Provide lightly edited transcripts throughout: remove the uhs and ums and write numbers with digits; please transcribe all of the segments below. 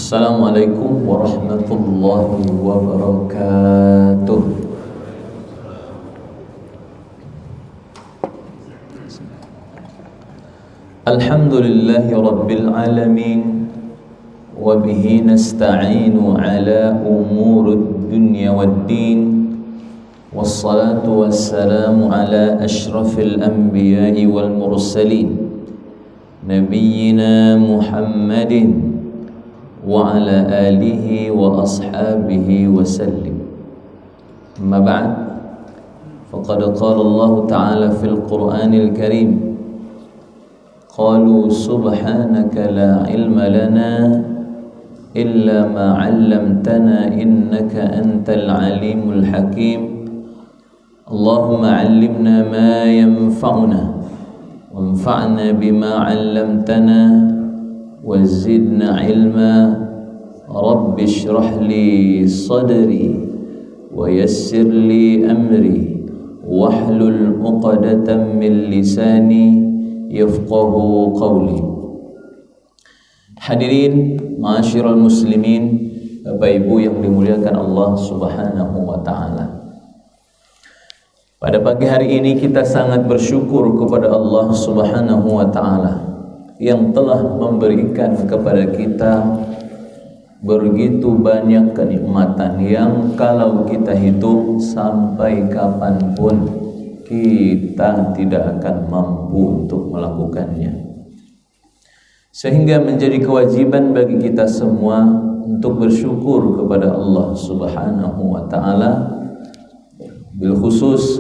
Assalamualaikum warahmatullahi wabarakatuh. Alhamdulillahi rabbil alamin, wa bihi nasta'inu ala umurid dunya waddin, wassalatu wassalamu ala ashrafil anbiya'i wal mursalin, nabiyyina Muhammadin wa ala alihi wa ashabihi wa sallim. Amma ba'd, faqad qala Allah ta'ala fil Qur'anil Karim, qalu subhanaka la ilma lana illa ma 'allamtana innaka antal alimul hakim. Allahumma 'allimna ma yanfa'una wanfa'na bima 'allamtana wazidna ilma. Rabbi shrah li sadri wa yassir li amri wahlul 'uqdatam min lisani yafqahu qawli. Hadirin ma'asyiral muslimin, Bapak Ibu yang dimuliakan Allah Subhanahu wa taala. Pada pagi hari ini kita sangat bersyukur kepada Allah Subhanahu wa taala yang telah memberikan kepada kita begitu banyak kenikmatan yang kalau kita hitung sampai kapanpun kita tidak akan mampu untuk melakukannya. Sehingga menjadi kewajiban bagi kita semua untuk bersyukur kepada Allah Subhanahu wa taala, bil khusus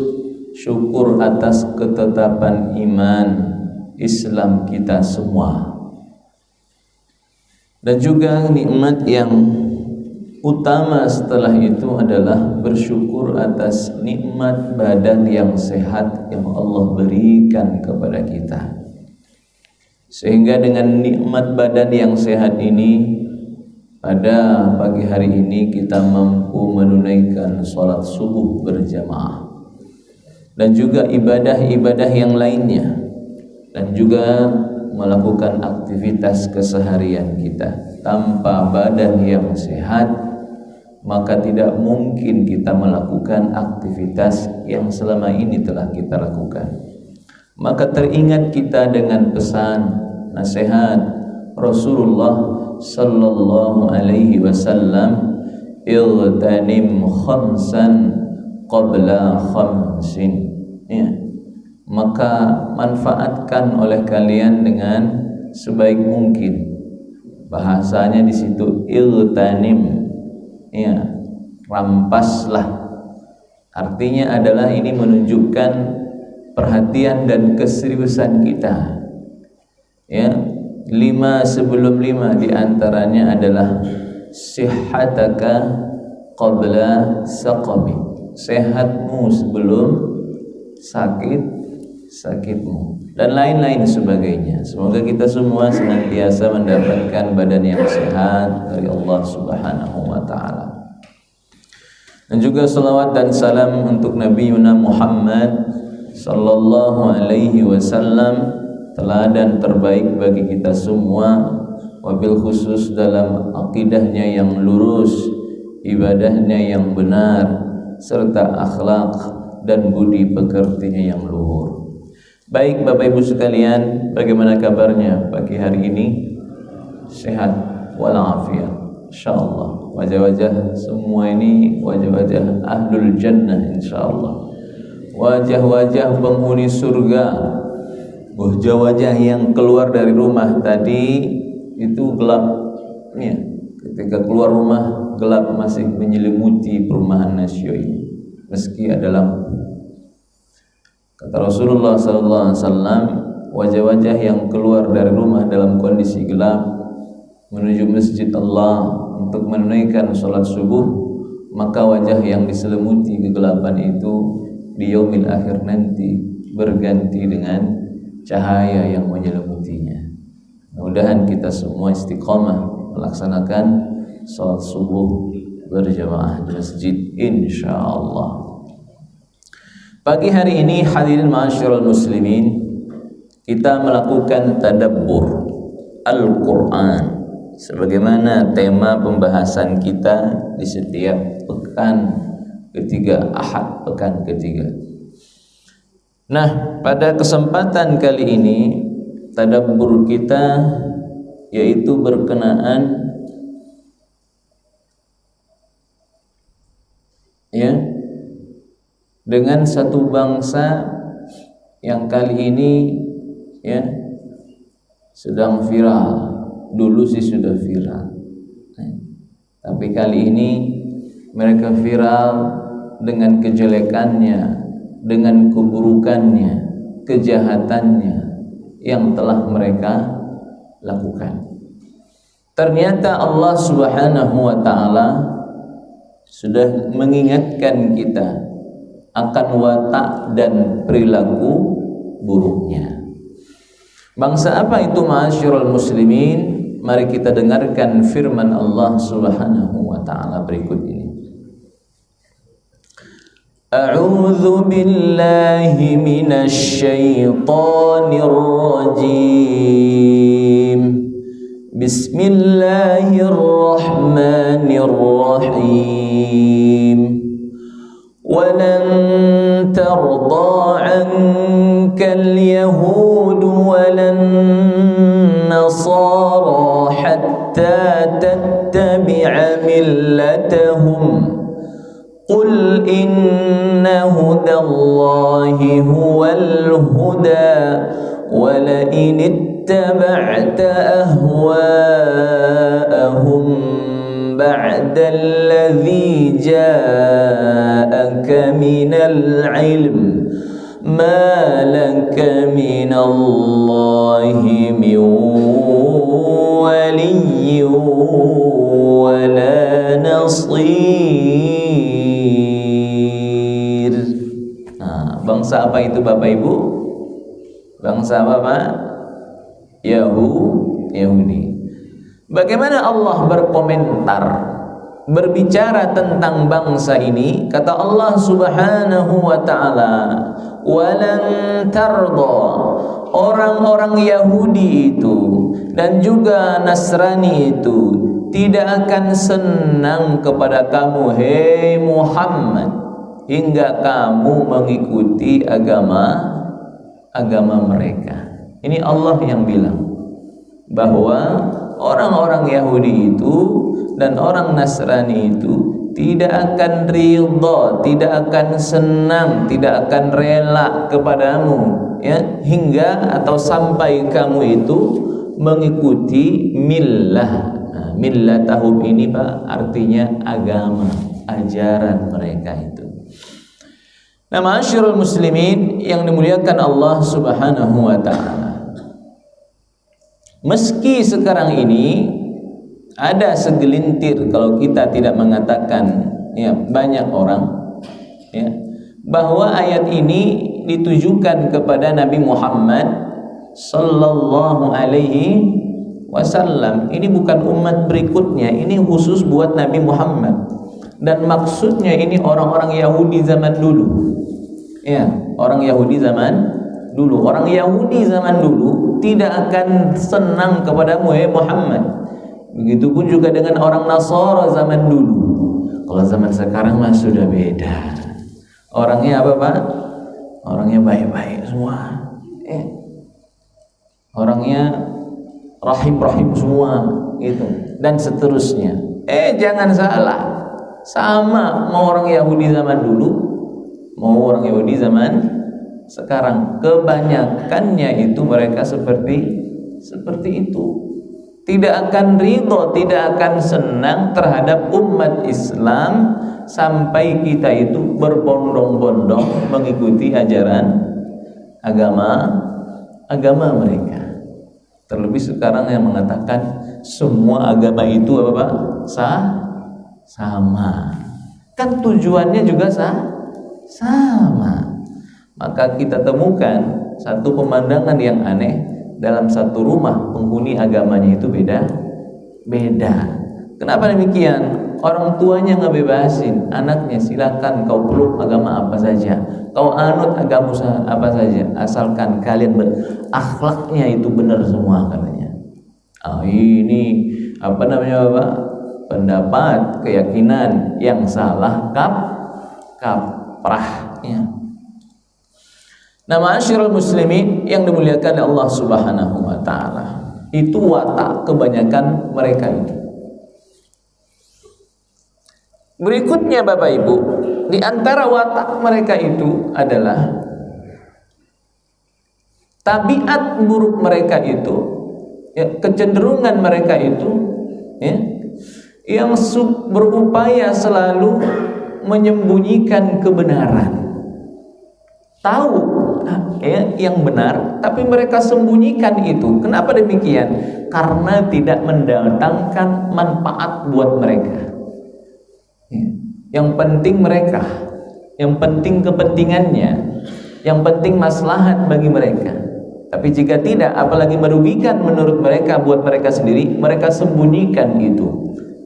syukur atas ketetapan iman Islam kita semua. Dan juga nikmat yang utama setelah itu adalah bersyukur atas nikmat badan yang sehat yang Allah berikan kepada kita. Sehingga dengan nikmat badan yang sehat ini, pada pagi hari ini kita mampu menunaikan sholat subuh berjamaah dan juga ibadah-ibadah yang lainnya, dan juga melakukan aktivitas keseharian kita. Tanpa badan yang sehat, maka tidak mungkin kita melakukan aktivitas yang selama ini telah kita lakukan. Maka teringat kita dengan pesan nasihat Rasulullah sallallahu alaihi wasallam, "Igtanim khamsan qabla khamsin." Ya. Maka manfaatkan oleh kalian dengan sebaik mungkin. Bahasanya di situ igtanim, ya, rampaslah. Artinya adalah ini menunjukkan perhatian dan keseriusan kita. Ya, 5 sebelum 5 diantaranya adalah sihhataka qabla saqami, sehatmu sebelum sakitmu, dan lain-lain sebagainya. Semoga kita semua senantiasa mendapatkan badan yang sehat dari Allah Subhanahu wa taala. Dan juga salawat dan salam untuk Nabi Muhammad sallallahu alaihi wasallam, teladan terbaik bagi kita semua, wabil khusus dalam akidahnya yang lurus, ibadahnya yang benar, serta akhlak dan budi pekertinya yang luhur. Baik Bapak Ibu sekalian, bagaimana kabarnya pagi hari ini? Sehat walafiat insyaallah. Wajah-wajah semua ini wajah-wajah ahlul jannah insyaallah. Wajah-wajah penghuni surga. Wajah-wajah yang keluar dari rumah tadi itu gelap, ya. Ketika keluar rumah gelap masih menyelimuti perumahan Nasyo ini, meski ada lampu. Kata Rasulullah SAW, wajah-wajah yang keluar dari rumah dalam kondisi gelap menuju masjid Allah untuk menunaikan sholat subuh, maka wajah yang diselimuti kegelapan itu di yaumil akhir nanti berganti dengan cahaya yang menyelimutinya. Mudah-mudahan kita semua istiqamah melaksanakan sholat subuh berjamaah di masjid insyaallah. Pagi hari ini hadirin ma'asyiral muslimin, kita melakukan tadabbur Al-Quran sebagaimana tema pembahasan kita di setiap pekan ketiga, Ahad pekan ketiga. Nah, pada kesempatan kali ini tadabbur kita yaitu berkenaan dengan satu bangsa yang kali ini sedang viral. Dulu sih sudah viral, tapi kali ini mereka viral dengan kejelekannya, dengan keburukannya, kejahatannya yang telah mereka lakukan. Ternyata Allah Subhanahu wa ta'ala sudah mengingatkan kita akan watak dan perilaku buruknya. Bangsa apa itu ma'asyiral muslimin? Mari kita dengarkan firman Allah Subhanahu wa ta'ala berikut ini. A'udzu billahi minasy syaithanir rajim. Bismillahirrahmanirrahim. Walan tarda 'ankal yahud walan nasara hatta tattabi'a millatahum. Qul inna hudallahi huwal huda wa la in ittaba'ta ahwa'ahum ba'da alladhi ja'aka minal ilm ma laka minallahi min waliyyin wa la nasir. Bangsa apa itu Bapak Ibu? Bangsa apa Pak? Yahudi. Bagaimana Allah berkomentar, berbicara tentang bangsa ini? Kata Allah Subhanahu wa ta'ala, walan tarda, orang-orang Yahudi itu dan juga Nasrani itu tidak akan senang kepada kamu, hei Muhammad, hingga kamu mengikuti agama mereka. Ini Allah yang bilang bahwa orang-orang Yahudi itu dan orang Nasrani itu tidak akan ridha, tidak akan senang, tidak akan rela kepadamu, hingga atau sampai kamu itu mengikuti millah. Millatahum ini Pak artinya agama, ajaran mereka itu. Nah, ma'asyiral muslimin yang dimuliakan Allah Subhanahu wa ta'ala, meski sekarang ini ada segelintir, kalau kita tidak mengatakan banyak orang bahwa ayat ini ditujukan kepada Nabi Muhammad sallallahu alaihi wasallam. Ini bukan umat berikutnya, ini khusus buat Nabi Muhammad. Dan maksudnya ini orang-orang Yahudi zaman dulu. Orang Yahudi zaman dulu. Orang Yahudi zaman dulu tidak akan senang kepadamu, Muhammad. Begitupun juga dengan orang Nasara zaman dulu. Kalau zaman sekarang mah sudah beda. Orangnya apa Pak? Orangnya baik-baik semua. Orangnya rahim-rahim semua itu, dan seterusnya. Jangan salah. Sama mau orang Yahudi zaman dulu, mau orang Yahudi zaman sekarang, kebanyakannya itu mereka seperti itu. Tidak akan ridho, tidak akan senang terhadap umat Islam sampai kita itu berbondong-bondong mengikuti ajaran agama mereka. Terlebih sekarang yang mengatakan semua agama itu apa Pak? Sama. Kan tujuannya juga sama. Maka kita temukan satu pemandangan yang aneh dalam satu rumah, penghuni agamanya itu beda. Kenapa demikian? Orang tuanya ngebebasin anaknya, silakan kau peluk agama apa saja, kau anut agama apa saja, asalkan kalian akhlaknya itu benar semua katanya. Ini apa namanya Bapak? Pendapat, keyakinan yang salah kaprah ya. Nah, ma'asyiral muslimin yang dimuliakan oleh Allah Subhanahu wa taala, itu watak kebanyakan mereka itu. Berikutnya Bapak Ibu, di antara watak mereka itu adalah tabiat buruk mereka itu, ya, kecenderungan mereka itu, ya, yang berupaya selalu menyembunyikan kebenaran. Tahu ya yang benar, tapi mereka sembunyikan itu. Kenapa demikian? Karena tidak mendatangkan manfaat buat mereka. Yang penting mereka, yang penting kepentingannya, yang penting maslahat bagi mereka. Tapi jika tidak, apalagi merugikan menurut mereka, buat mereka sendiri, mereka sembunyikan itu.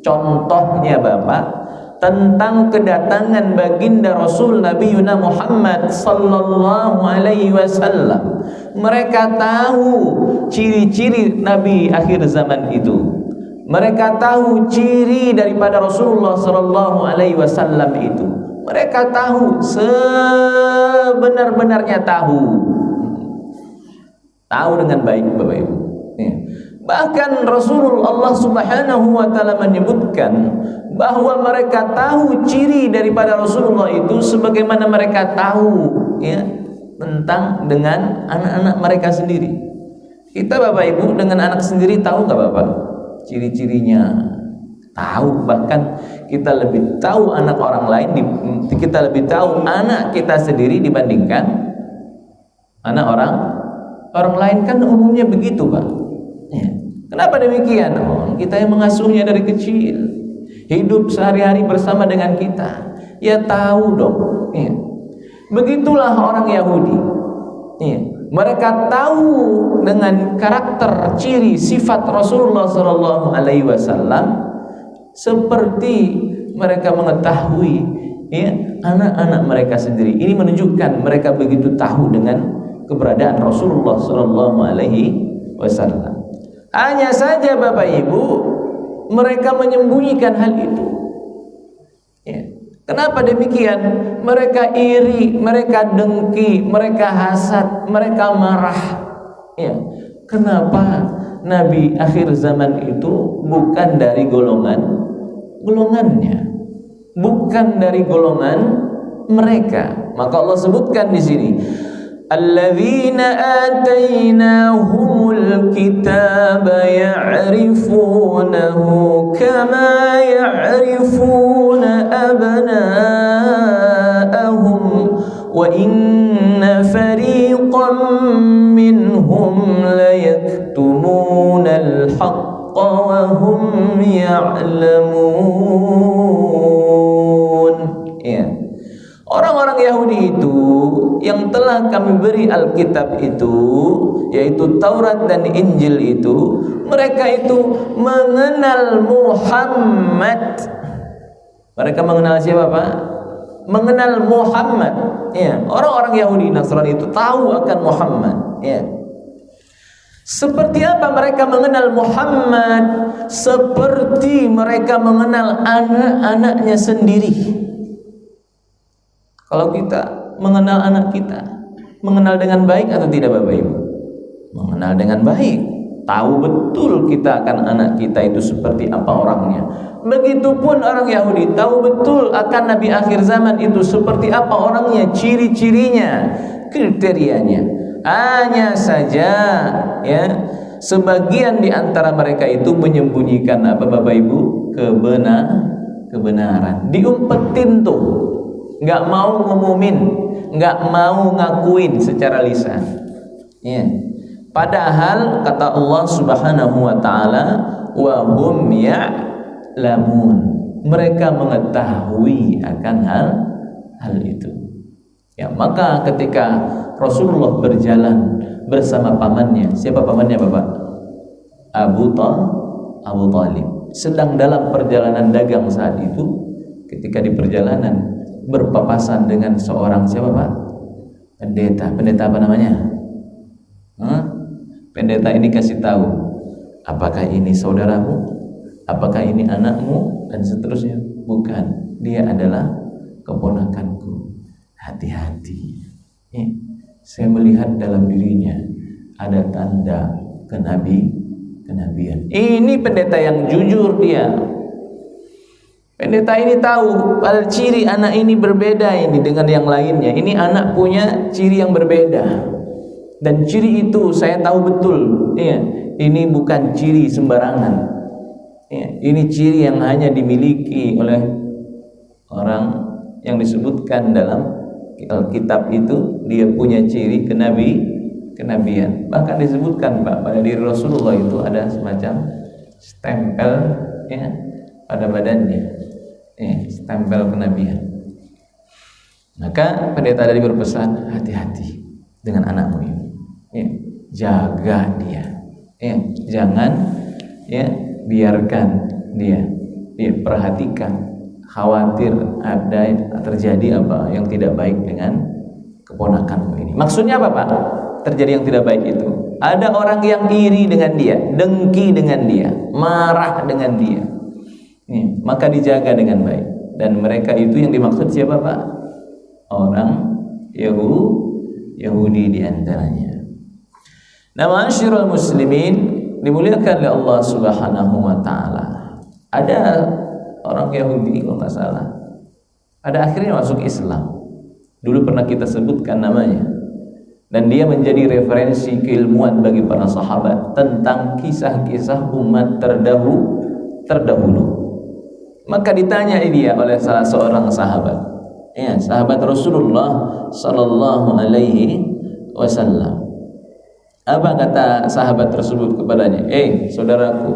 Contohnya Bapak, tentang kedatangan baginda Rasul Nabi Muhammad sallallahu alaihi wasallam. Mereka tahu ciri-ciri Nabi akhir zaman itu. Mereka tahu ciri daripada Rasulullah sallallahu alaihi wasallam itu. Mereka tahu, sebenar-benarnya tahu dengan baik Bapak Ibu. Bahkan Rasulullah Subhanahu wa taala menyebutkan bahwa mereka tahu ciri daripada Rasulullah itu sebagaimana mereka tahu ya tentang dengan anak-anak mereka sendiri. Kita Bapak Ibu dengan anak sendiri tahu nggak Bapak ciri-cirinya? Tahu, bahkan kita lebih tahu anak orang lain, kita lebih tahu anak kita sendiri dibandingkan anak orang lain, kan umumnya begitu Pak ya. Kenapa demikian? Kita yang mengasuhnya dari kecil, hidup sehari-hari bersama dengan kita, ya tahu dong ya. Begitulah orang Yahudi ya. Mereka tahu dengan karakter, ciri, sifat Rasulullah sallallahu alaihi wasallam seperti mereka mengetahui ya anak-anak mereka sendiri. Ini menunjukkan mereka begitu tahu dengan keberadaan Rasulullah sallallahu alaihi wasallam. Hanya saja Bapak Ibu, mereka menyembunyikan hal itu. Ya. Kenapa demikian? Mereka iri, mereka dengki, mereka hasad, mereka marah. Ya. Kenapa Nabi akhir zaman itu bukan dari golongannya, bukan dari golongan mereka? Maka Allah sebutkan di sini, alladzina atainahumul kitaba ya'rifunahu kama ya'rifuna abna'ahum wa inna fariqan minhum la yaktumuna al-haqqa wa hum ya'lamun. Ya. Orang-orang Yahudi itu yang telah kami beri Alkitab itu, yaitu Taurat dan Injil itu, mereka itu mengenal Muhammad. Mereka mengenal siapa Pak? Mengenal Muhammad. Ya, orang-orang Yahudi Nasrani itu tahu akan Muhammad. Ya. Seperti apa mereka mengenal Muhammad? Seperti mereka mengenal anak-anaknya sendiri. Kalau kita mengenal anak kita, mengenal dengan baik atau tidak Bapak Ibu? Mengenal dengan baik. Tahu betul kita akan anak kita itu seperti apa orangnya. Begitupun orang Yahudi tahu betul akan Nabi akhir zaman itu seperti apa orangnya, ciri-cirinya, kriterianya. Hanya saja ya, sebagian di antara mereka itu menyembunyikan apa Bapak Ibu? Kebenaran. Diumpetin tuh. Nggak mau ngumumin, nggak mau ngakuin secara lisan. Ya. Padahal kata Allah Subhanahu wa taala, wa hum ya'lamun. Mereka mengetahui akan hal itu. Ya, maka ketika Rasulullah berjalan bersama pamannya, siapa pamannya Bapak? Abu Talib. Sedang dalam perjalanan dagang saat itu, ketika di perjalanan berpapasan dengan seorang siapa Pak? Pendeta apa namanya? Pendeta ini kasih tahu, apakah ini saudaramu? apakah ini anakmu? Dan seterusnya. Bukan, dia adalah keponakanku. Hati-hati. Saya melihat dalam dirinya ada tanda kenabian. Ini pendeta yang jujur dia. Pendeta ini tahu pada ciri anak ini berbeda ini dengan yang lainnya. Ini anak punya ciri yang berbeda. Dan ciri itu saya tahu betul. Ya, ini bukan ciri sembarangan. Ya, ini ciri yang hanya dimiliki oleh orang yang disebutkan dalam Alkitab itu. Dia punya ciri kenabian. Bahkan disebutkan Pak, pada diri Rasulullah itu ada semacam stempel ya, pada badannya. Stempel kenabian. Maka pendeta tadi berpesan, hati-hati dengan anakmu ini. Jaga dia. Jangan biarkan dia. Perhatikan. Khawatir ada terjadi apa yang tidak baik dengan keponakanmu ini. Maksudnya apa Pak? Terjadi yang tidak baik itu. Ada orang yang iri dengan dia, dengki dengan dia, marah dengan dia. Maka dijaga dengan baik. Dan mereka itu yang dimaksud siapa Pak? Orang Yahudi di antaranya. Nah, ma'asyiral muslimin, dimuliakan oleh Allah Subhanahu wa taala. Ada orang Yahudi kalau nggak salah, pada akhirnya masuk Islam. Dulu pernah kita sebutkan namanya. Dan dia menjadi referensi keilmuan bagi para sahabat tentang kisah-kisah umat terdahulu. Maka ditanya dia oleh salah seorang sahabat, sahabat Rasulullah sallallahu alaihi wasallam. Apa kata sahabat tersebut kepadanya? Saudaraku,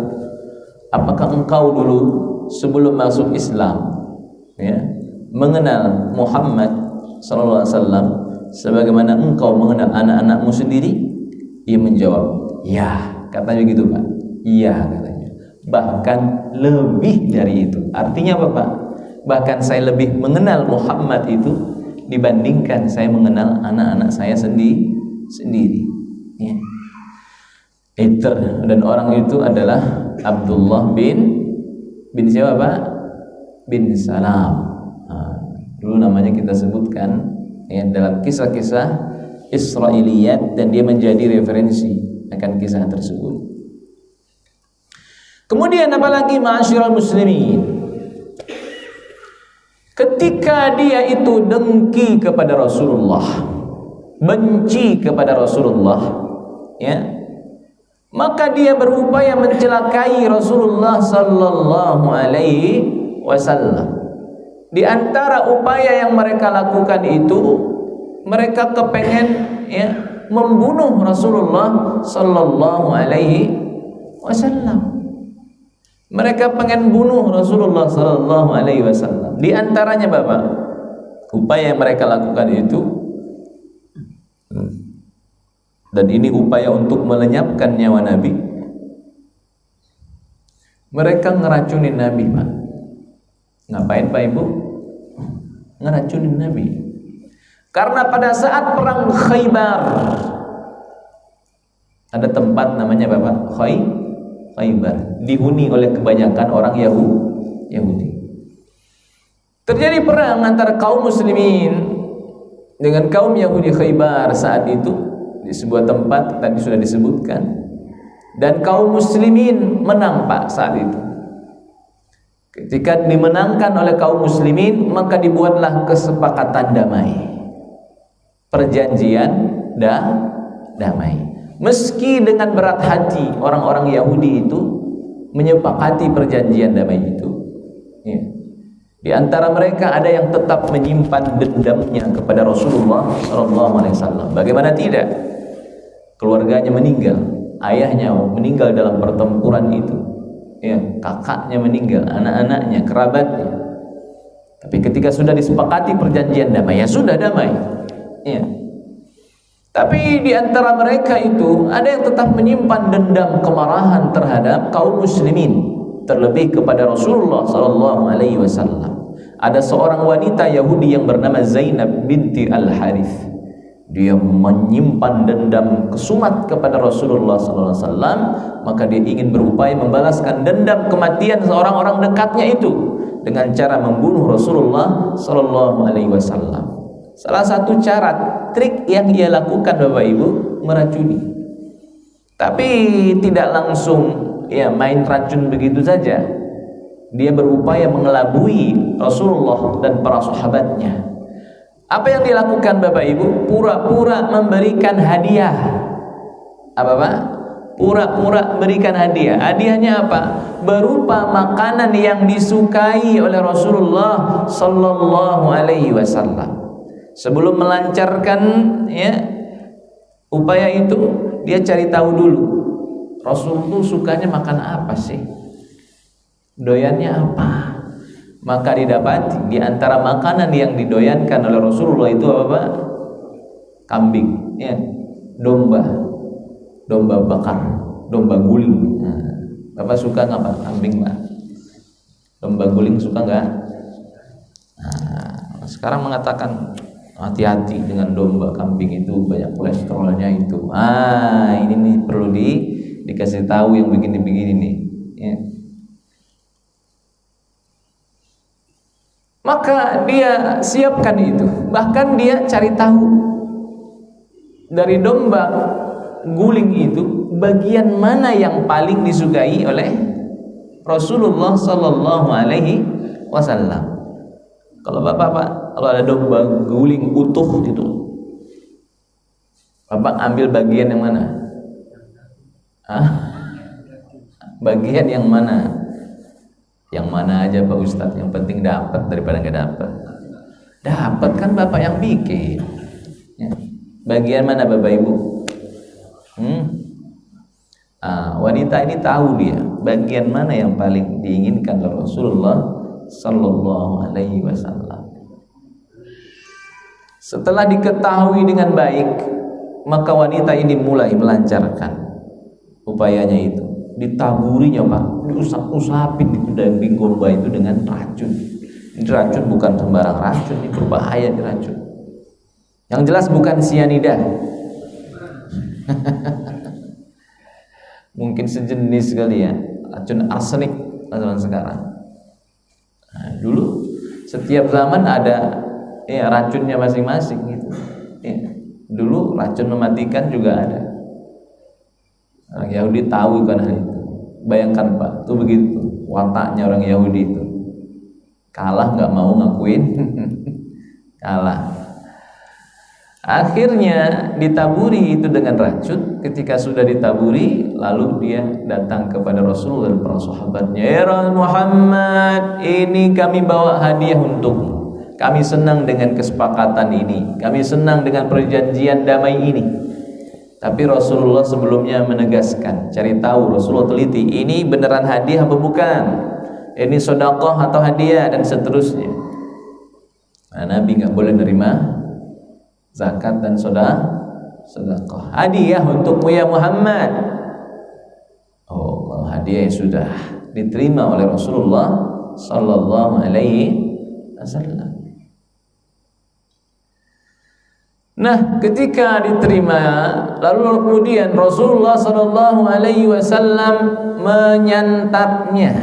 apakah engkau dulu sebelum masuk Islam mengenal Muhammad sallallahu alaihi wasallam sebagaimana engkau mengenal anak-anakmu sendiri? Ia menjawab, ya. Katanya begitu Pak. Iya katanya. Bahkan lebih dari itu. Artinya apa Pak? Bahkan saya lebih mengenal Muhammad itu dibandingkan saya mengenal anak-anak saya sendiri. Dan orang itu adalah Abdullah bin siapa Pak? Bin Salam. Dulu namanya kita sebutkan dalam kisah-kisah Israiliyat, dan dia menjadi referensi akan kisah tersebut. Kemudian apalagi ma'asyiral muslimin, ketika dia itu dengki kepada Rasulullah, benci kepada Rasulullah, maka dia berupaya mencelakai Rasulullah sallallahu alaihi wasallam. Di antara upaya yang mereka lakukan itu, mereka kepengen membunuh Rasulullah sallallahu alaihi wasallam. Mereka pengen bunuh Rasulullah sallallahu alaihi wasallam. Di antaranya Bapak, upaya yang mereka lakukan itu, dan ini upaya untuk melenyapkan nyawa Nabi. Mereka ngeracunin Nabi Pak. Ngapain Pak Ibu? Ngeracunin Nabi. Karena pada saat perang Khaybar, ada tempat namanya Bapak Khaybar, dihuni oleh kebanyakan orang Yahudi. Terjadi perang antara kaum muslimin dengan kaum Yahudi Khaybar saat itu di sebuah tempat tadi sudah disebutkan, dan kaum muslimin menang Pak saat itu. Ketika dimenangkan oleh kaum muslimin, maka dibuatlah kesepakatan damai, perjanjian damai. Meski dengan berat hati orang-orang Yahudi itu menyepakati perjanjian damai itu. Di antara mereka ada yang tetap menyimpan dendamnya kepada Rasulullah SAW. Bagaimana tidak? Keluarganya meninggal, ayahnya meninggal dalam pertempuran itu, kakaknya meninggal, anak-anaknya, kerabatnya. Tapi ketika sudah disepakati perjanjian damai, ya sudah damai. Tapi di antara mereka itu ada yang tetap menyimpan dendam, kemarahan terhadap kaum muslimin, terlebih kepada Rasulullah SAW. Ada seorang wanita Yahudi yang bernama Zainab binti Al-Harith. dia menyimpan dendam kesumat kepada Rasulullah SAW, maka dia ingin berupaya membalaskan dendam kematian seorang orang dekatnya itu dengan cara membunuh Rasulullah SAW. Salah satu cara, trik yang ia lakukan Bapak Ibu, meracuni. Tapi tidak langsung ya main racun begitu saja. Dia berupaya mengelabui Rasulullah dan para sahabatnya. Apa yang dilakukan Bapak Ibu? Pura-pura memberikan hadiah. Apa Pak? Pura-pura berikan hadiah. Hadiahnya apa? Berupa makanan yang disukai oleh Rasulullah sallallahu alaihi wasallam. Sebelum melancarkan ya upaya itu, dia cari tahu dulu. Rasul itu sukanya makan apa sih? Doyannya apa? Maka didapati di antara makanan yang didoyankan oleh Rasulullah itu apa? Kambing, ya, domba bakar, domba guling. Nah, Bapak suka nggak Pak kambing Pak? Domba guling suka nggak? Nah, sekarang mengatakan hati-hati dengan domba, kambing itu banyak kolesterolnya itu. Ini nih perlu dikasih tahu yang begini-begini nih. Ya. Maka dia siapkan itu. Bahkan dia cari tahu dari domba guling itu bagian mana yang paling disukai oleh Rasulullah Sallallahu Alaihi Wasallam. Kalau Bapak, kalau ada domba guling utuh gitu, Bapak ambil bagian yang mana? Bagian yang mana? Yang mana aja Pak Ustadz, yang penting dapat daripada nggak dapat. Dapat kan Bapak yang bikin. Ya. Bagian mana Bapak Ibu? Wanita ini tahu dia bagian mana yang paling diinginkan oleh Rasulullah Sallallahu Alaihi Wasallam. Setelah diketahui dengan baik, maka wanita ini mulai melancarkan upayanya itu. Ditaburinya Pak, diusap-usapin itu daging domba itu dengan racun. Ini racun bukan sembarang racun, ini berbahaya di racun. Yang jelas bukan sianida. Mungkin sejenis kali ya, racun arsenik zaman sekarang. Nah, dulu setiap zaman ada ya racunnya masing-masing gitu. Ya, dulu racun mematikan juga ada. Orang Yahudi tahu kan hal itu. Bayangkan Pak, itu begitu wataknya orang Yahudi itu. Kalah nggak mau ngakuin, kalah. Akhirnya ditaburi itu dengan racun. Ketika sudah ditaburi, lalu dia datang kepada Rasul dan para sahabatnya. Ya Muhammad, ini kami bawa hadiah untukmu. Kami senang dengan kesepakatan ini. Kami senang dengan perjanjian damai ini. Tapi Rasulullah sebelumnya menegaskan, cari tahu, Rasulullah teliti, ini beneran hadiah atau bukan? Ini sedekah atau hadiah dan seterusnya. Nah, Nabi nggak boleh nerima zakat dan sedekah. Hadiah untukmu ya Muhammad. Oh, hadiah yang sudah diterima oleh Rasulullah Sallallahu Alaihi Wasallam. Nah, ketika diterima, lalu kemudian Rasulullah Sallallahu Alaihi Wasallam menyantapnya.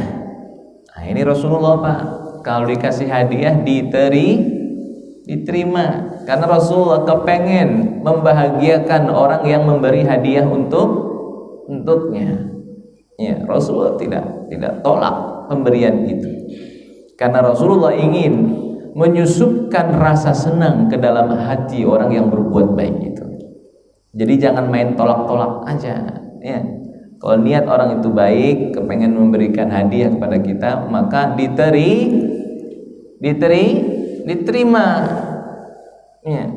Nah, ini Rasulullah Pak, kalau dikasih hadiah diterima, karena Rasulullah kepengen membahagiakan orang yang memberi hadiah untuknya. Ya, Rasulullah tidak tolak pemberian itu, karena Rasulullah ingin menyusupkan rasa senang ke dalam hati orang yang berbuat baik itu. Jadi jangan main tolak-tolak aja ya. Kalau niat orang itu baik, kepengen memberikan hadiah kepada kita, maka diterima ya.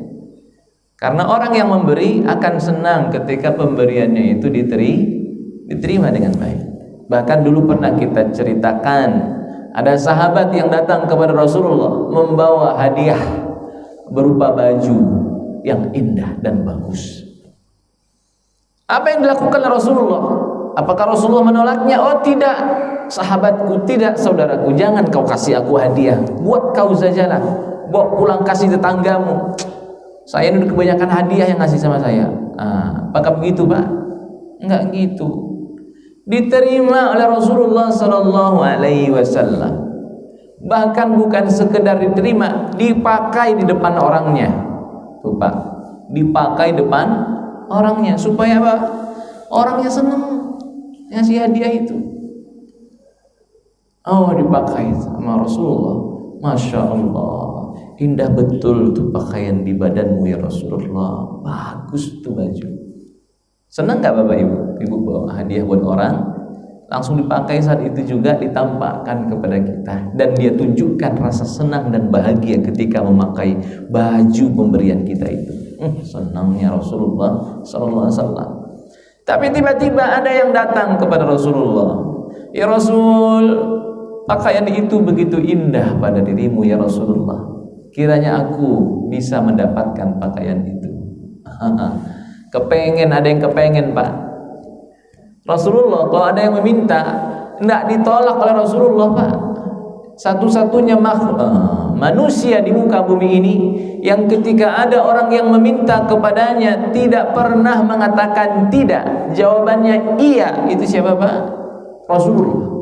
Karena orang yang memberi akan senang ketika pemberiannya itu diterima dengan baik. Bahkan dulu pernah kita ceritakan, ada sahabat yang datang kepada Rasulullah membawa hadiah berupa baju yang indah dan bagus. Apa yang dilakukan oleh Rasulullah? Apakah Rasulullah menolaknya? Oh tidak, sahabatku, tidak saudaraku, jangan kau kasih aku hadiah, buat kau sajalah, bawa pulang kasih tetanggamu. Saya ini kebanyakan hadiah yang ngasih sama saya. Apakah begitu, Pak? Enggak gitu. Diterima oleh Rasulullah sallallahu alaihi wasallam. Bahkan bukan sekedar diterima, dipakai di depan orangnya. Tuh, Pak. Dipakai depan orangnya supaya apa? Orangnya senang ngasih hadiah itu. Oh, dipakai sama Rasulullah. Masya Allah, indah betul tuh pakaian di badanmu ya Rasulullah. Bagus tuh baju. Senang gak Bapak Ibu? Ibu bawa hadiah buat orang, langsung dipakai saat itu juga ditampakkan kepada kita, dan dia tunjukkan rasa senang dan bahagia ketika memakai baju pemberian kita itu. Senangnya Rasulullah sallallahu alaihi wasallam. Tapi tiba-tiba ada yang datang kepada Rasulullah. Ya Rasul, pakaian itu begitu indah pada dirimu ya Rasulullah. Kiranya aku bisa mendapatkan pakaian itu. Kepengen, ada yang kepengen, Pak. Rasulullah kalau ada yang meminta, tidak ditolak oleh Rasulullah, Pak. Satu-satunya manusia di muka bumi ini yang ketika ada orang yang meminta kepadanya tidak pernah mengatakan tidak, jawabannya iya. Itu siapa, Pak? Rasulullah.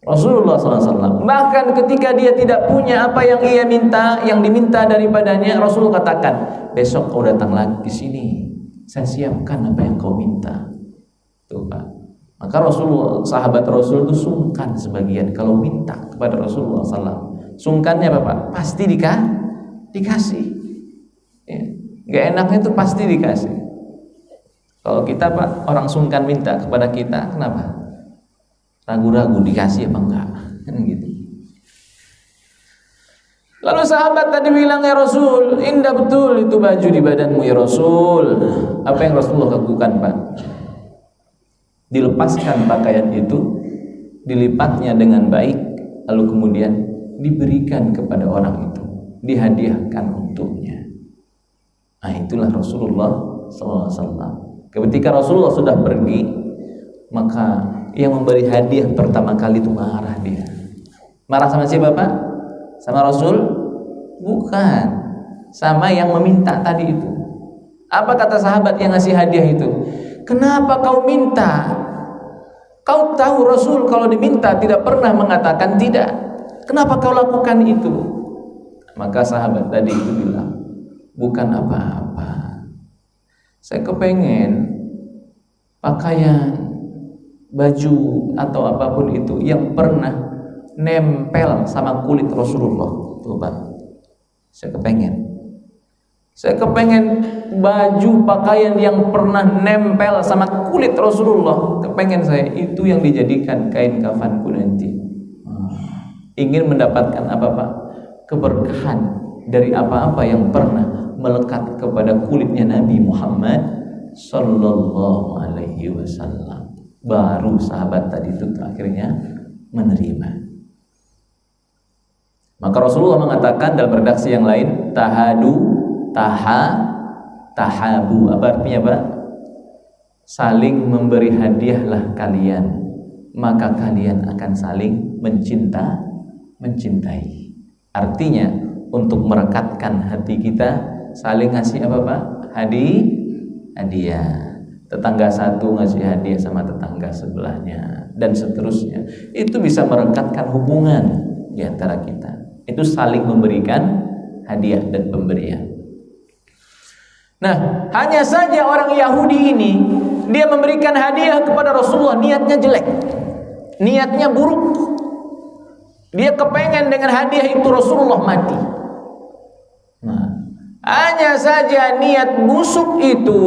Rasulullah SAW. Bahkan ketika dia tidak punya apa yang ia minta, yang diminta daripadanya, Rasulullah katakan, besok kau datang lagi ke sini, saya siapkan apa yang kau minta. Tuh, Pak. Maka Rasulullah, sahabat Rasul itu sungkan sebagian kalau minta kepada Rasulullah SAW. Sungkannya apa, Pak? Pasti dikasih. Ya. Gak enaknya itu pasti dikasih. Kalau kita, Pak, orang sungkan minta kepada kita, kenapa? Ragu-ragu dikasih apa enggak? Gitu. Lalu sahabat tadi bilang, ya Rasul, indah betul itu baju di badanmu ya Rasul. Apa yang Rasulullah lakukan, Pak? Dilepaskan pakaian itu, dilipatnya dengan baik, lalu kemudian diberikan kepada orang itu, dihadiahkan untuknya. Nah, itulah Rasulullah SAW. Ketika Rasulullah sudah pergi, maka yang memberi hadiah pertama kali itu marah dia. Marah sama siapa, Pak? Sama Rasul? Bukan. Sama yang meminta tadi itu. Apa kata sahabat yang ngasih hadiah itu? Kenapa kau minta? Kau tahu Rasul kalau diminta tidak pernah mengatakan tidak. Kenapa kau lakukan itu? Maka sahabat tadi itu bilang, bukan apa-apa. Saya kepengen pakaian, baju atau apapun itu yang pernah nempel sama kulit Rasulullah. Tuh, Pak. Saya kepengen baju pakaian yang pernah nempel sama kulit Rasulullah. Kepengen saya itu yang dijadikan kain kafanku nanti. Ingin mendapatkan apa, Pak? Keberkahan dari apa-apa yang pernah melekat kepada kulitnya Nabi Muhammad sallallahu alaihi wasallam. Baru sahabat tadi itu akhirnya menerima. Maka Rasulullah mengatakan dalam redaksi yang lain, tahabu. Apa artinya, Pak? Saling memberi hadiahlah kalian, maka kalian akan saling mencintai. Artinya untuk merekatkan hati kita, saling ngasih apa, Pak? Hadiah. Tetangga satu ngasih hadiah sama tetangga sebelahnya, dan seterusnya. Itu bisa merekatkan hubungan di antara kita. Itu saling memberikan hadiah dan pemberian. Nah, hanya saja orang Yahudi ini, dia memberikan hadiah kepada Rasulullah, niatnya jelek, niatnya buruk. Dia kepengen dengan hadiah itu Rasulullah mati. Nah, hanya saja niat busuk itu,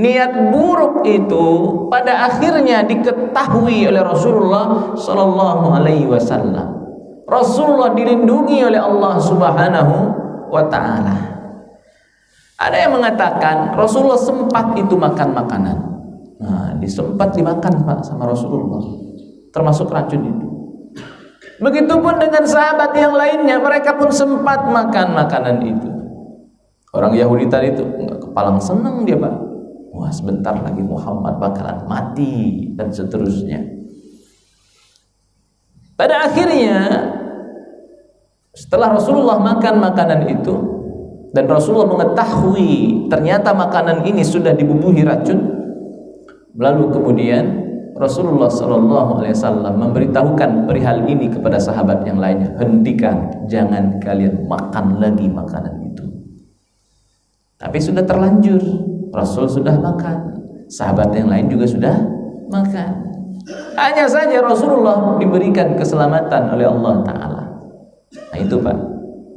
niat buruk itu pada akhirnya diketahui oleh Rasulullah sallallahu alaihi wasallam. Rasulullah dilindungi oleh Allah Subhanahu wa taala. Ada yang mengatakan Rasulullah sempat itu makan makanan. Nah, sempat dimakan, Pak, sama Rasulullah. Termasuk racun itu. Begitupun dengan sahabat yang lainnya, mereka pun sempat makan makanan itu. Orang Yahudi tadi itu enggak kepalang senang dia, Pak. Wah, sebentar lagi Muhammad bakalan mati dan seterusnya. Pada akhirnya setelah Rasulullah makan makanan itu, dan Rasulullah mengetahui ternyata makanan ini sudah dibubuhi racun, lalu kemudian Rasulullah SAW memberitahukan perihal ini kepada sahabat yang lainnya, hentikan, jangan kalian makan lagi makanan itu. Tapi sudah terlanjur, Rasul sudah makan, sahabat yang lain juga sudah makan. Hanya saja Rasulullah diberikan keselamatan oleh Allah Ta'ala. Nah itu Pak,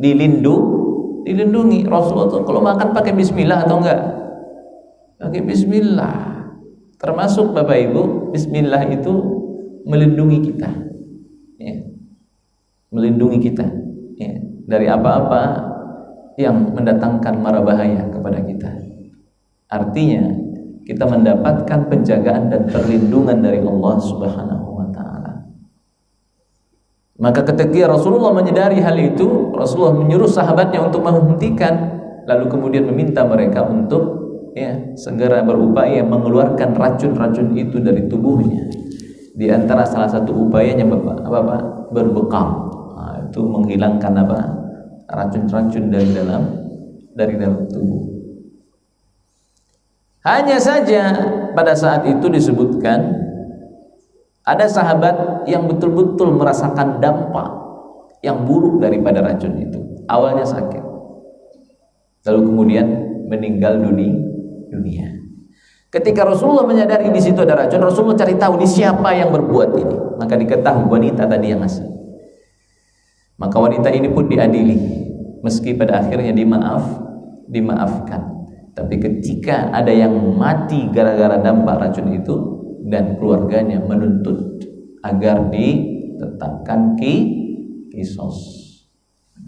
dilindungi. Rasulullah tuh kalau makan pakai bismillah atau enggak? Pakai bismillah. Termasuk Bapak Ibu, bismillah itu melindungi kita, ya. Melindungi kita, ya, dari apa-apa yang mendatangkan mara bahaya kepada kita. Artinya kita mendapatkan penjagaan dan perlindungan dari Allah Subhanahu wa Ta'ala. Maka ketika Rasulullah menyadari hal itu, Rasulullah menyuruh sahabatnya untuk menghentikan, lalu kemudian meminta mereka untuk segera berupaya mengeluarkan racun-racun itu dari tubuhnya. Di antara salah satu upayanya Bapak berbekam. Nah, itu menghilangkan racun-racun dari dalam tubuh. Hanya saja pada saat itu disebutkan ada sahabat yang betul-betul merasakan dampak yang buruk daripada racun itu. Awalnya sakit, lalu kemudian meninggal dunia. Ketika Rasulullah menyadari di situ ada racun, Rasulullah cari tahu di siapa yang berbuat ini. Maka diketahui wanita tadi yang ngasih. Maka wanita ini pun diadili, meski pada akhirnya dimaafkan. Tapi ketika ada yang mati gara-gara dampak racun itu, dan keluarganya menuntut agar ditetapkan kisos,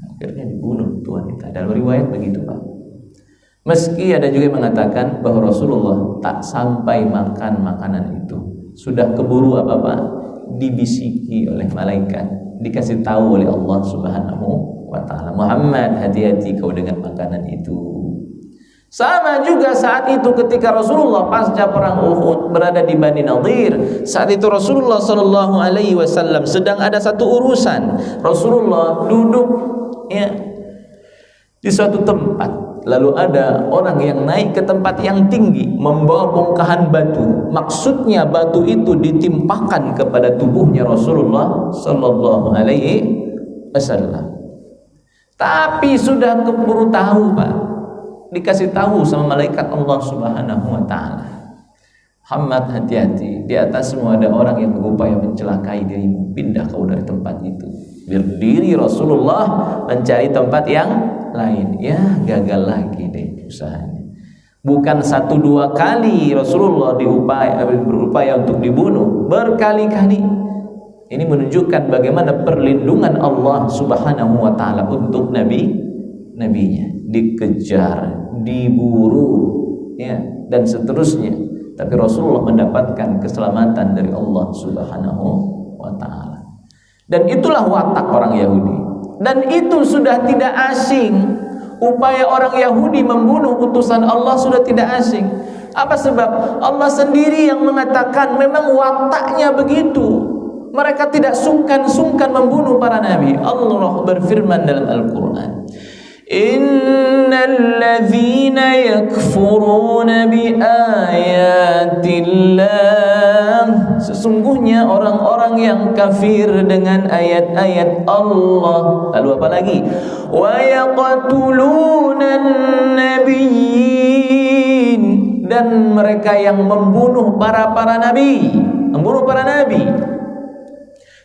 akhirnya dibunuh tuh wanita. Dalam riwayat begitu Pak. Meski ada juga yang mengatakan bahwa Rasulullah tak sampai makan makanan itu, sudah keburu dibisiki oleh malaikat, dikasih tahu oleh Allah Subhanahu wa Ta'ala, Muhammad, hati-hati kau dengan makanan itu. Sama juga saat itu ketika Rasulullah pasca perang Uhud berada di Bani Nadir. Saat itu Rasulullah SAW sedang ada satu urusan. Rasulullah duduk di suatu tempat. Lalu ada orang yang naik ke tempat yang tinggi membawa bongkahan batu. Maksudnya batu itu ditimpakan kepada tubuhnya Rasulullah SAW. Tapi sudah keburu tahu Pak, dikasih tahu sama malaikat Allah Subhanahu wa Ta'ala, Muhammad, hati-hati, di atas semua ada orang yang berupaya mencelakai dirimu, pindah kau dari tempat itu. Berdiri Rasulullah mencari tempat yang lain, gagal lagi deh usahanya. Bukan 1-2 kali Rasulullah berupaya untuk dibunuh, berkali-kali. Ini menunjukkan bagaimana perlindungan Allah Subhanahu wa Ta'ala untuk nabinya. Dikejar, diburu, dan seterusnya. Tapi Rasulullah mendapatkan keselamatan dari Allah Subhanahu wa Ta'ala. Dan itulah watak orang Yahudi. Dan itu sudah tidak asing. Upaya orang Yahudi membunuh utusan Allah sudah tidak asing. Apa sebab? Allah sendiri yang mengatakan memang wataknya begitu. Mereka tidak sungkan-sungkan membunuh para nabi. Allah berfirman dalam Al-Quran, Innal ladzina yakfuruna bi ayatillah, sesungguhnya orang-orang yang kafir dengan ayat-ayat Allah. Lalu apa lagi? Wa yaqtuluna nabiyyin, dan mereka yang membunuh para nabi,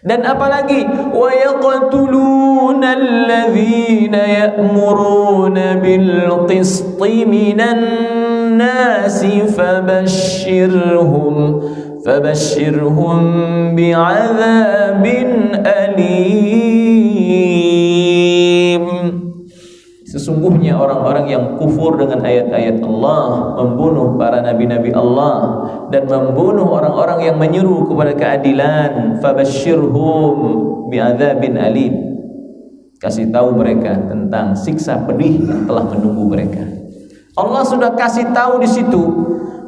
Dan apalagi wa yaqtuluna alladzina ya'muruna bil qisti minan nasi fabashshirhum bi'adzabin alim. Sesungguhnya orang-orang yang kufur dengan ayat-ayat Allah, membunuh para nabi-nabi Allah, dan membunuh orang-orang yang menyeru kepada keadilan, fabashshirhum bi'adzabin alim, kasih tahu mereka tentang siksa pedih yang telah menunggu mereka. Allah sudah kasih tahu di situ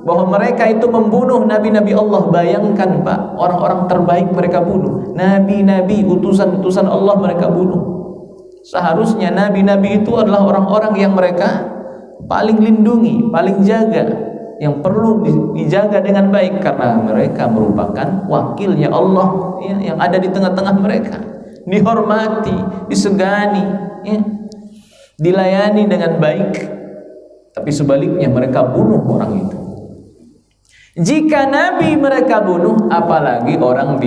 bahwa mereka itu membunuh nabi-nabi Allah. Bayangkan Pak, orang-orang terbaik mereka bunuh, nabi-nabi, utusan-utusan Allah mereka bunuh. Seharusnya nabi-nabi itu adalah orang-orang yang mereka paling lindungi, paling jaga, yang perlu dijaga dengan baik karena mereka merupakan wakilnya Allah ya, yang ada di tengah-tengah mereka, dihormati, disegani ya, dilayani dengan baik. Tapi sebaliknya mereka bunuh orang itu. Jika nabi mereka bunuh, apalagi orang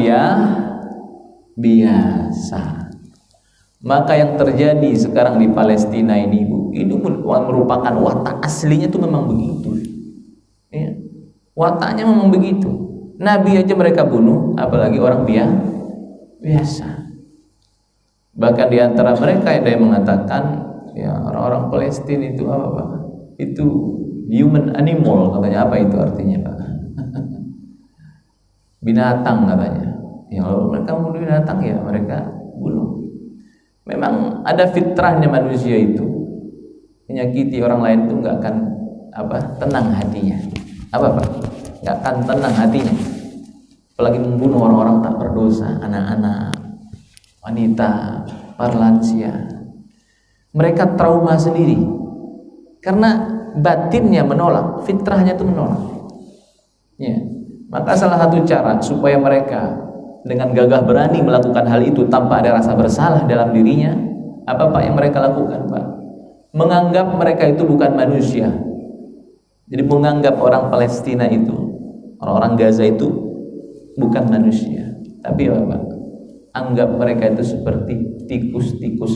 biasa. Maka yang terjadi sekarang di Palestina ini, Bu, ini merupakan watak aslinya itu memang begitu. Ya. Wataknya memang begitu. Nabi aja mereka bunuh, apalagi orang biasa. Bahkan di antara mereka ada yang mengatakan, ya orang-orang Palestina itu apa, Pak? Itu human animal katanya. Apa itu artinya, Pak? Binatang katanya. Ya kalau mereka membunuh binatang ya mereka bunuh. Memang ada fitrahnya manusia itu, menyakiti orang lain itu nggak akan tenang hatinya. Nggak akan tenang hatinya. Apalagi membunuh orang-orang tak berdosa, anak-anak, wanita, para lansia. Mereka trauma sendiri karena batinnya menolak, fitrahnya itu menolak. Ya, maka salah satu cara supaya mereka dengan gagah berani melakukan hal itu tanpa ada rasa bersalah dalam dirinya, apa Pak yang mereka lakukan, Pak? Menganggap mereka itu bukan manusia. Jadi menganggap orang Palestina itu, orang-orang Gaza itu bukan manusia, tapi apa, Pak? Anggap mereka itu seperti tikus-tikus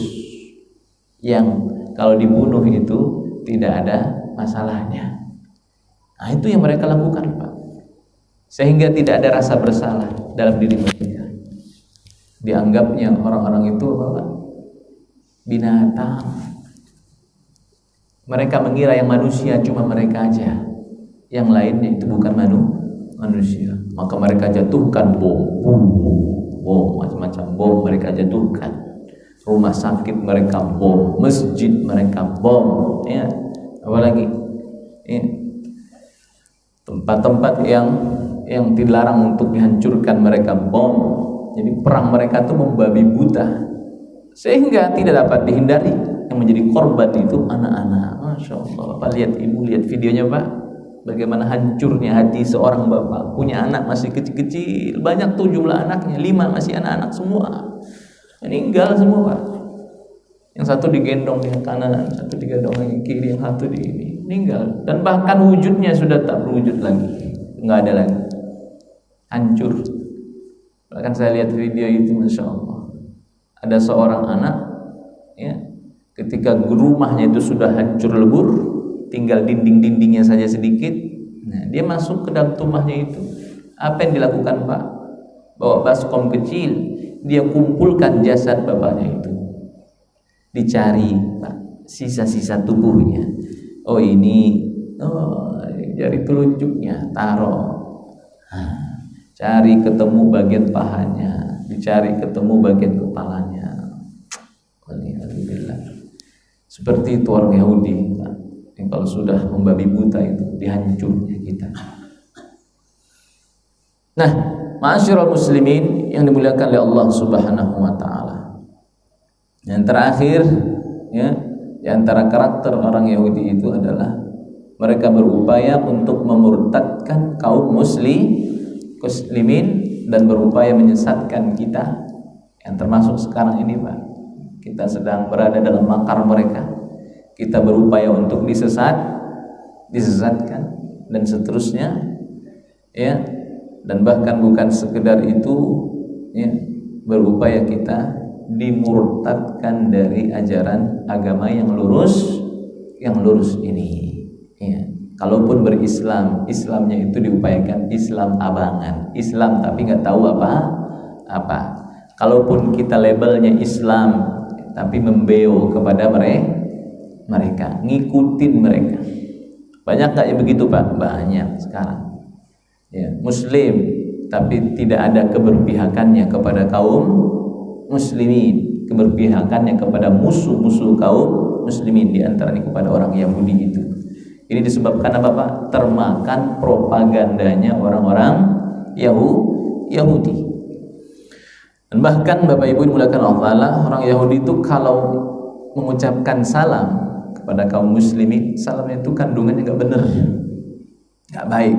yang kalau dibunuh itu tidak ada masalahnya. Nah, itu yang mereka lakukan, Pak. Sehingga tidak ada rasa bersalah dalam diri mereka. Dianggapnya orang-orang itu apa? Binatang. Mereka mengira yang manusia cuma mereka aja, yang lainnya itu bukan manusia. Maka mereka jatuhkan bom, macam-macam bom mereka jatuhkan. Rumah sakit mereka bom, masjid mereka bom, ya. Apalagi ya. Tempat-tempat yang dilarang untuk dihancurkan mereka bom. Jadi perang mereka itu membabi buta sehingga tidak dapat dihindari. Yang menjadi korban itu anak-anak. Masya Allah, Bapak lihat, Ibu lihat videonya, Pak, bagaimana hancurnya hati seorang bapak punya anak masih kecil-kecil, banyak tuh jumlah anaknya, 5 masih anak-anak semua, meninggal semua, Pak. Yang satu digendong di kanan, satu digendong di kiri, yang satu di ini, meninggal. Dan bahkan wujudnya sudah tak berwujud lagi, nggak ada lagi, hancur. Bahkan saya lihat video itu, Masya Allah, ada seorang anak ya, ketika rumahnya itu sudah hancur lebur, tinggal dinding-dindingnya saja sedikit. Nah, dia masuk ke dalam rumahnya itu. Apa yang dilakukan, Pak? Bawa baskom kecil, dia kumpulkan jasad bapaknya itu. Dicari, Pak, sisa-sisa tubuhnya. Oh ini, jari telunjuknya taruh. Cari ketemu bagian pahanya, dicari ketemu bagian kepalanya. Alhamdulillah. Seperti itu orang Yahudi, Pak, yang kalau sudah membabi buta itu dihancurnya kita. Nah, ma'asyiral muslimin yang dimuliakan oleh Allah Subhanahu wa taala. Yang terakhir ya, di antara karakter orang Yahudi itu adalah mereka berupaya untuk memurtadkan kaum muslimin dan berupaya menyesatkan kita, yang termasuk sekarang ini, Pak. Kita sedang berada dalam makar mereka. Kita berupaya untuk disesatkan dan seterusnya, ya. Dan bahkan bukan sekedar itu, ya, berupaya kita dimurtadkan dari ajaran agama yang lurus ini. Ya. Kalaupun berislam, Islamnya itu diupayakan Islam abangan, Islam tapi nggak tahu apa. Kalaupun kita labelnya Islam, tapi membeo kepada mereka, ngikutin mereka. Banyak nggak yang begitu, Pak? Banyak sekarang. Ya, Muslim, tapi tidak ada keberpihakannya kepada kaum muslimin, keberpihakannya kepada musuh-musuh kaum muslimin, di antaranya kepada orang Yahudi itu. Ini disebabkan apa, Pak? Termakan propagandanya orang-orang Yahudi. Dan bahkan Bapak Ibu dimuliakan Allah, orang Yahudi itu kalau mengucapkan salam kepada kaum muslimin, salamnya itu kandungannya nggak benar, nggak baik.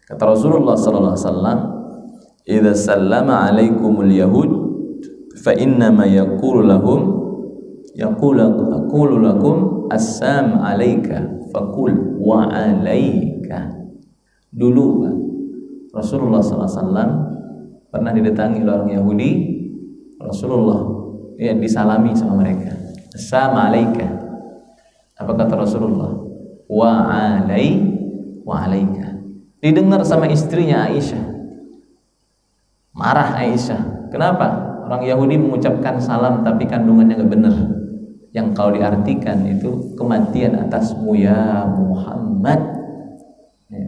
Kata Rasulullah sallallahu alaihi wasallam, "Idza sallama 'alaikumul yahud fa inna ma yaqulu lakum assam 'alaika faqul wa 'alaika." Dulu Rasulullah sallallahu alaihi wasallam pernah didatangi oleh orang Yahudi. Rasulullah disalami sama mereka, assam 'alaika. Apa kata Rasulullah? Wa 'alaika. Didengar sama istrinya Aisyah. Marah Aisyah. Kenapa? Orang Yahudi mengucapkan salam tapi kandungannya nggak benar. Yang kalau diartikan itu kematian atasmu ya Muhammad. Ya.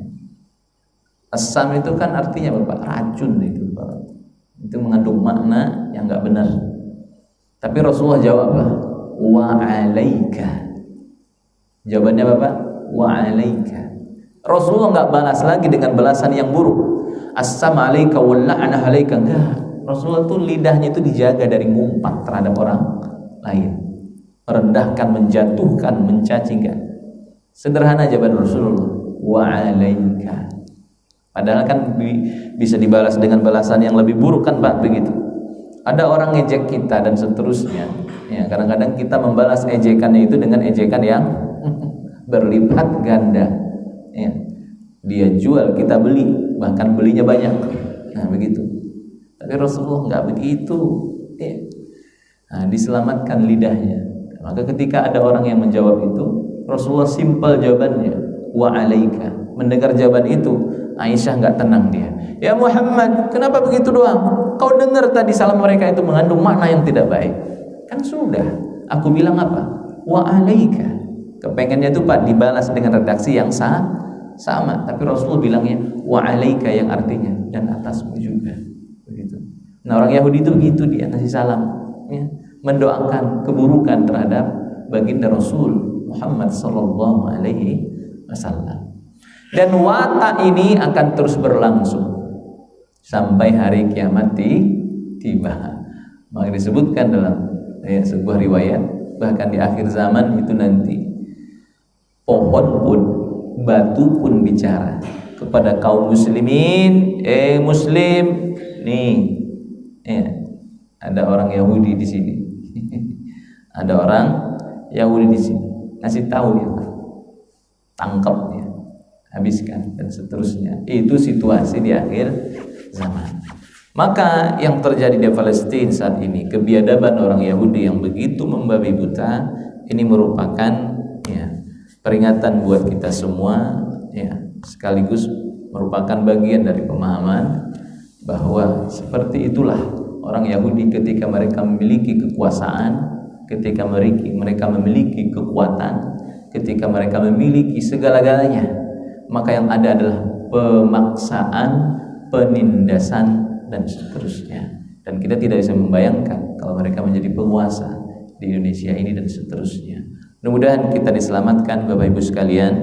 Asam itu kan artinya Bapak racun itu, Bapak. Itu mengandung makna yang nggak benar. Tapi Rasulullah jawab apa? Wa 'alaika. Jawabannya Bapak, wa 'alaika. Rasulullah nggak balas lagi dengan balasan yang buruk. Assalamu alayka wa la'na alayka. Enggak. Rasulullah tuh lidahnya itu dijaga dari ngumpat terhadap orang lain. Merendahkan, menjatuhkan, mencaci, enggak. Sederhana jawaban Rasulullah, wa 'alaika. Padahal kan bisa dibalas dengan balasan yang lebih buruk kan Pak, begitu. Ada orang ngejek kita dan seterusnya. Ya, kadang-kadang kita membalas ejekannya itu dengan ejekan yang berlipat ganda. Ya. Dia jual, kita beli, bahkan belinya banyak. Nah begitu. Tapi Rasulullah nggak begitu. Ya. Nah, diselamatkan lidahnya. Maka ketika ada orang yang menjawab itu, Rasulullah simpel jawabannya, wa 'alaika. Mendengar jawaban itu, Aisyah nggak tenang dia. Ya Muhammad, kenapa begitu doang? Kau dengar tadi salam mereka itu mengandung makna yang tidak baik. Kan sudah, aku bilang apa? Wa 'alaika. Kepengennya itu Pak dibalas dengan redaksi yang sama, tapi Rasulullah bilangnya wa 'alaika yang artinya dan atasmu juga. Begitu. Nah, orang Yahudi itu begitu, dia ngasih salam, ya, mendoakan keburukan terhadap baginda Rasul Muhammad sallallahu alaihi wasallam. Dan watak ini akan terus berlangsung sampai hari kiamat tiba. Maka disebutkan dalam sebuah riwayat, bahkan di akhir zaman itu nanti pohon pun, batu pun bicara kepada kaum muslimin, muslim, nih, ada orang Yahudi di sini, ada orang Yahudi di sini, kasih tahu dia, tangkap dia, habiskan dan seterusnya. Itu situasi di akhir zaman. Maka yang terjadi di Palestina saat ini, kebiadaban orang Yahudi yang begitu membabi buta, ini merupakan peringatan buat kita semua, ya, sekaligus merupakan bagian dari pemahaman bahwa seperti itulah orang Yahudi ketika mereka memiliki kekuasaan, ketika mereka memiliki kekuatan, ketika mereka memiliki segala-galanya, maka yang ada adalah pemaksaan, penindasan dan seterusnya. Dan kita tidak bisa membayangkan kalau mereka menjadi penguasa di Indonesia ini dan seterusnya. Mudah-mudahan kita diselamatkan Bapak Ibu sekalian,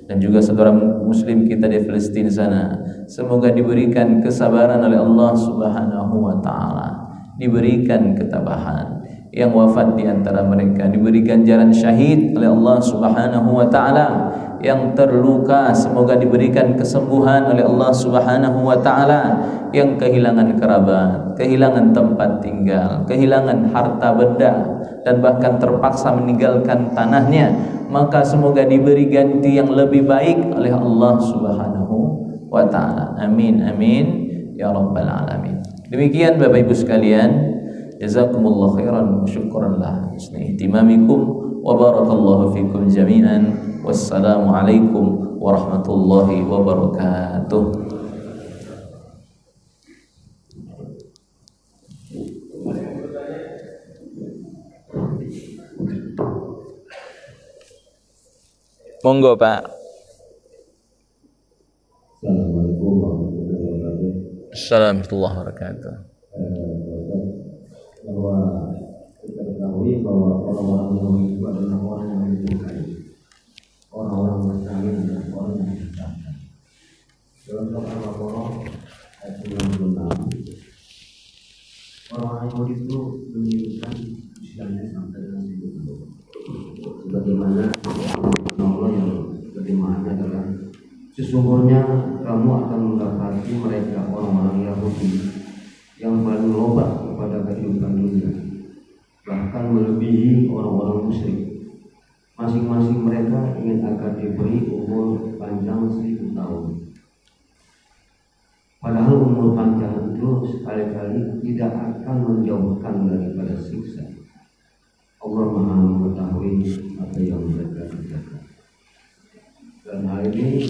dan juga saudara muslim kita di Palestina sana. Semoga diberikan kesabaran oleh Allah Subhanahu wa taala, diberikan ketabahan. Yang wafat di antara mereka diberikan jalan syahid oleh Allah Subhanahu wa taala. Yang terluka semoga diberikan kesembuhan oleh Allah Subhanahu wa taala. Yang kehilangan kerabat, kehilangan tempat tinggal, kehilangan harta benda, dan bahkan terpaksa meninggalkan tanahnya, maka semoga diberi ganti yang lebih baik oleh Allah Subhanahu wa taala. Amin amin ya rabbal alamin. Demikian Bapak Ibu sekalian, jazakumullah khairan wa syukran lah husni ihtimamikum wa barakallahu fikum jami'an. Wassalamu alaikum warahmatullahi wabarakatuh. Monggo Pak. Assalamualaikum warahmatullahi wabarakatuh. Assalamualaikum warahmatullahi wabarakatuh. Bahwa kita ketahui bahwa orang-orang Yahudi itu adalah orang yang menyukai orang-orang bersalin dan orang yang berdasar. Dalam surat Al-Baqarah ayat 96, Orang Yahudi itu menginginkan Islamnya sampai dengan hidup. Sebagaimana Allah yang bagaimana adalah sesungguhnya kamu akan mendapati mereka orang-orang Yahudi yang paling lobat kepada kehidupan dunia, bahkan melebihi orang-orang musyrik. Masing-masing mereka ingin agar diberi umur panjang 1000 tahun. Padahal umur panjang itu sekali-kali tidak akan menjauhkan daripada siksa. Allah Maha mengetahui apa yang mereka kerjakan. Dan hal ini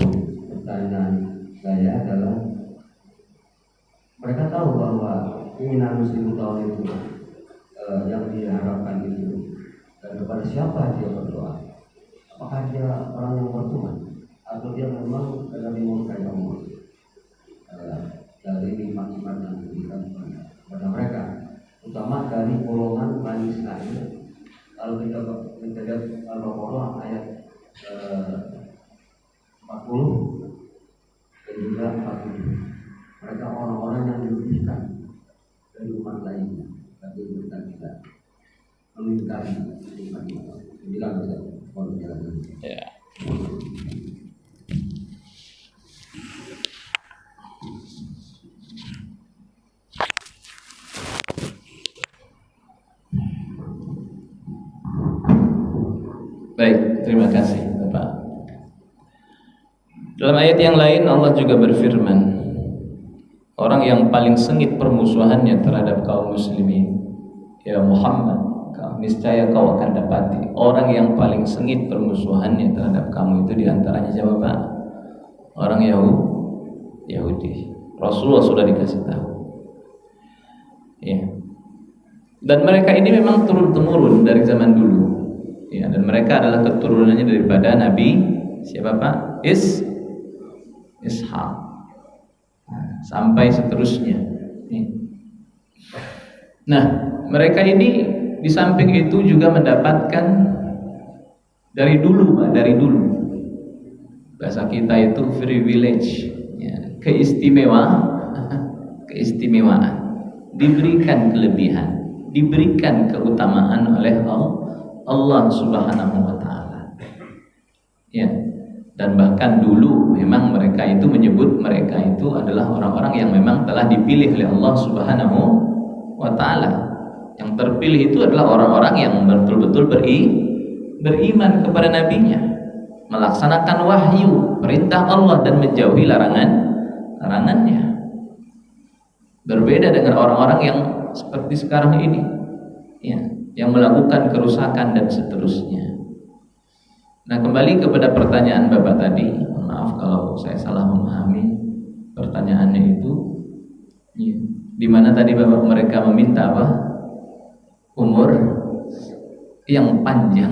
pertanyaan saya adalah, mereka tahu bahwa keinginan 1000 tahun itu yang diharapkan itu, dan kepada siapa dia berdoa? Apakah dia orang yang bertuhan atau dia memang dimurkai Allah dari nikmat-nikmat yang diberikan kepada mereka, terutama dari golongan Bani Israil. Kalau kita lihat Al-Baqarah ayat 40 dan juga 47, mereka orang-orang yang dilebihkan dari umat lainnya, tapi mereka tidak mengingkari nikmat itu. Bilang saja, Ya. Baik, terima kasih Bapak. Dalam ayat yang lain Allah juga berfirman, orang yang paling sengit permusuhannya terhadap kaum muslimin, ya Muhammad, niscaya kau akan dapati orang yang paling sengit permusuhannya terhadap kamu itu diantaranya siapa Pak? Orang Yahudi. Rasulullah sudah dikasih tahu. Ya. Dan mereka ini memang turun-temurun dari zaman dulu. Ya, dan mereka adalah keturunannya daripada Nabi siapa Pak? Ishak. Sampai seterusnya. Nah, mereka ini di samping itu juga mendapatkan dari dulu Pak, dari dulu. Bahasa kita itu privilege, ya, keistimewaan, diberikan kelebihan, diberikan keutamaan oleh Allah Subhanahu wa taala. Ya. Dan bahkan dulu memang mereka itu menyebut mereka itu adalah orang-orang yang memang telah dipilih oleh Allah Subhanahu wa taala. Yang terpilih itu adalah orang-orang yang betul-betul beriman kepada nabinya, melaksanakan wahyu, perintah Allah dan menjauhi larangannya. Berbeda dengan orang-orang yang seperti sekarang ini, ya, yang melakukan kerusakan dan seterusnya. Nah, kembali kepada pertanyaan Bapak tadi, maaf kalau saya salah memahami pertanyaannya itu, ya, di mana tadi Bapak mereka meminta apa? Umur yang panjang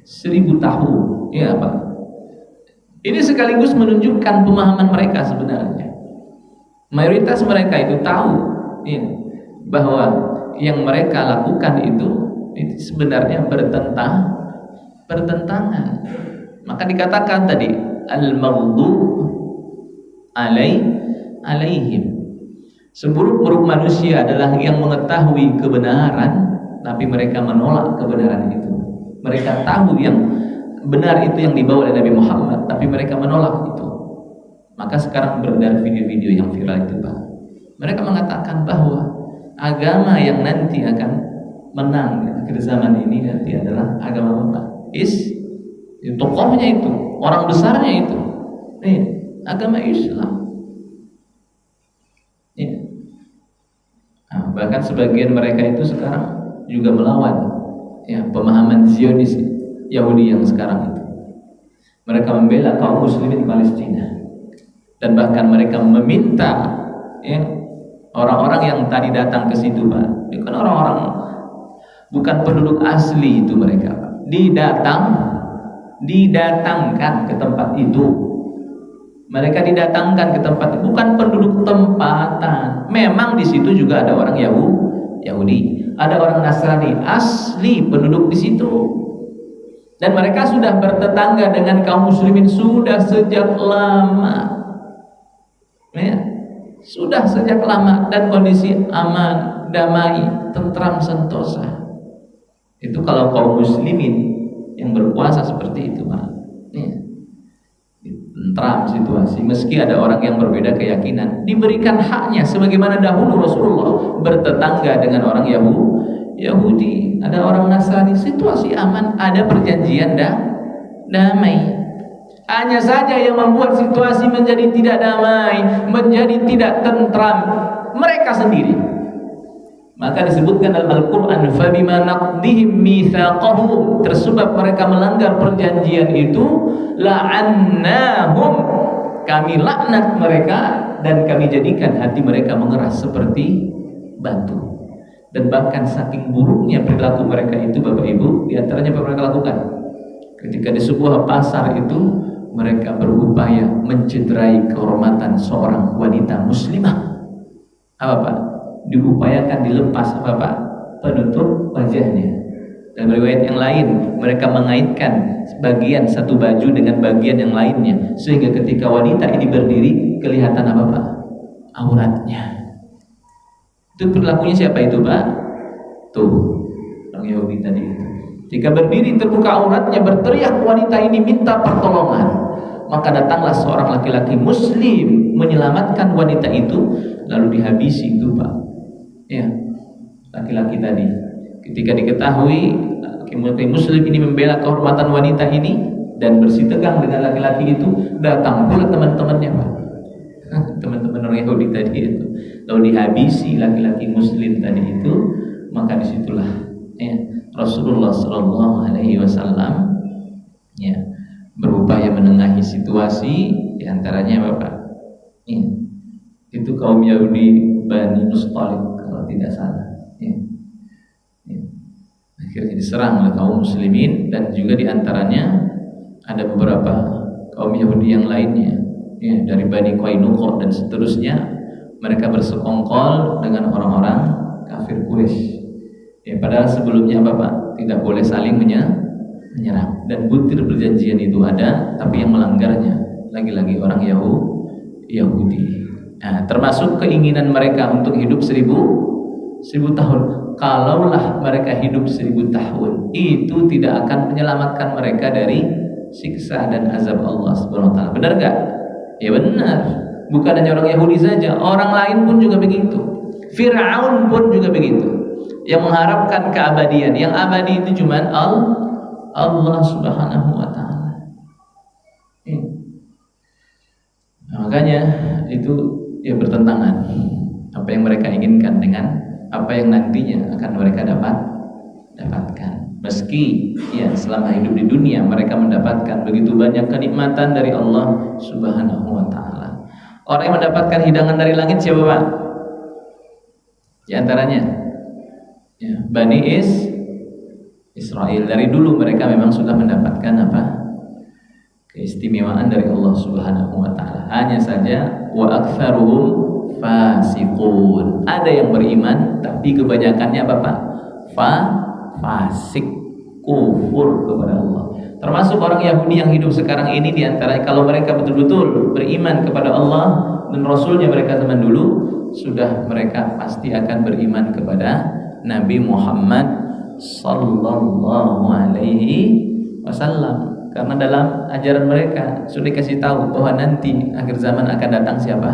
1000 tahun, ya Pak. Ini sekaligus menunjukkan pemahaman mereka sebenarnya. Mayoritas mereka itu tahu, ya, bahwa yang mereka lakukan itu sebenarnya bertentangan. Maka dikatakan tadi al-maghdubi alaihim. Seburuk-buruk manusia adalah yang mengetahui kebenaran tapi mereka menolak kebenaran itu. Mereka tahu yang benar itu yang dibawa oleh Nabi Muhammad tapi mereka menolak itu. Maka sekarang beredar video-video yang viral itu Pak. Mereka mengatakan bahwa agama yang nanti akan menang di akhir zaman ini nanti adalah agama apa? Tokohnya itu, orang besarnya itu, agama Islam. Nah, bahkan sebagian mereka itu sekarang juga melawan, ya, pemahaman Zionis Yahudi yang sekarang itu. Mereka membela kaum muslimin di Palestina dan bahkan mereka meminta, ya, orang-orang yang tadi datang ke situ Pak, bukan orang-orang, bukan penduduk asli itu mereka Pak. Didatangkan ke tempat itu. Mereka didatangkan ke tempat itu, bukan penduduk tempatan. Memang di situ juga ada orang Yahudi, ada orang Nasrani asli penduduk di situ. Dan mereka sudah bertetangga dengan kaum muslimin sudah sejak lama. Ya, sudah sejak lama dan kondisi aman, damai, tentram, sentosa. Itu kalau kaum muslimin yang berpuasa seperti itu, Pak. Tentram situasi, meski ada orang yang berbeda keyakinan, diberikan haknya sebagaimana dahulu Rasulullah bertetangga dengan orang Yahudi, ada orang Nasrani, situasi aman, ada perjanjian damai. Hanya saja yang membuat situasi menjadi tidak damai, menjadi tidak tentram, mereka sendiri. Maka disebutkan dalam Al-Quran, فَبِمَا نَقْضِهِمْ مِيثَاقَهُمْ, tersebab mereka melanggar perjanjian itu, لَعَنَّاهُمْ, kami laknat mereka dan kami jadikan hati mereka mengeras seperti batu. Dan bahkan saking buruknya perilaku mereka itu, Bapak Ibu, di antaranya apa mereka lakukan? Ketika di sebuah pasar itu, mereka berupaya mencederai kehormatan seorang wanita muslimah. Apa Pak? Diupayakan dilepas apa? Penutup wajahnya. Dan riwayat yang lain, mereka mengaitkan bagian satu baju dengan bagian yang lainnya, sehingga ketika wanita ini berdiri kelihatan apa Pak? Auratnya. Itu perilakunya siapa itu Pak? Tuh, orang Yahudi tadi itu. Jika berdiri terbuka auratnya, berteriak wanita ini minta pertolongan, maka datanglah seorang laki-laki muslim menyelamatkan wanita itu, lalu dihabisi itu Pak. Ya, laki-laki tadi. Ketika diketahui laki-laki muslim ini membela kehormatan wanita ini dan bersitegang dengan laki-laki itu, datang pula teman-temannya Pak. Teman-teman orang Yahudi tadi itu, lalu dihabisi laki-laki muslim tadi itu. Maka disitulah ya, Rasulullah Shallallahu Alaihi Wasallam ya, berupaya menengahi situasi. Diantaranya apa Pak? Ya, itu kaum Yahudi Bani Mustalik kalau tidak salah. Ya. Ya. Akhirnya diserang oleh kaum muslimin, dan juga diantaranya ada beberapa kaum Yahudi yang lainnya, ya, dari Bani Qainuqa dan seterusnya. Mereka bersekongkol dengan orang-orang kafir Quraisy. Ya, padahal sebelumnya apa Pak? Tidak boleh saling menyerang, dan butir perjanjian itu ada, tapi yang melanggarnya lagi-lagi orang Yahudi. Nah, termasuk keinginan mereka untuk hidup 1000 tahun. Kalaulah mereka hidup 1000 tahun, itu tidak akan menyelamatkan mereka dari siksa dan azab Allah Subhanahu wa taala. Benar enggak? Ya benar. Bukan hanya orang Yahudi saja, orang lain pun juga begitu. Fir'aun pun juga begitu. Yang mengharapkan keabadian. Yang abadi itu cuma Allah Subhanahu wa taala. Nah, makanya itu ya bertentangan apa yang mereka inginkan dengan apa yang nantinya akan mereka dapatkan. Meski ya selama hidup di dunia mereka mendapatkan begitu banyak kenikmatan dari Allah Subhanahu wa taala. Orang yang mendapatkan hidangan dari langit siapa Pak? Di antaranya ya, Bani Israel. Dari dulu mereka memang sudah mendapatkan apa? Keistimewaan dari Allah Subhanahu wa taala. Hanya saja wa aktsaruhum fasiqun. Ada yang beriman tapi kebanyakannya apa Pak? Fasik, kufur kepada Allah. Termasuk orang Yahudi yang hidup sekarang ini, di antara kalau mereka betul-betul beriman kepada Allah dan Rasulnya mereka zaman dulu, sudah mereka pasti akan beriman kepada Nabi Muhammad sallallahu alaihi wasallam. Karena dalam ajaran mereka sudah dikasih tahu bahwa nanti akhir zaman akan datang siapa?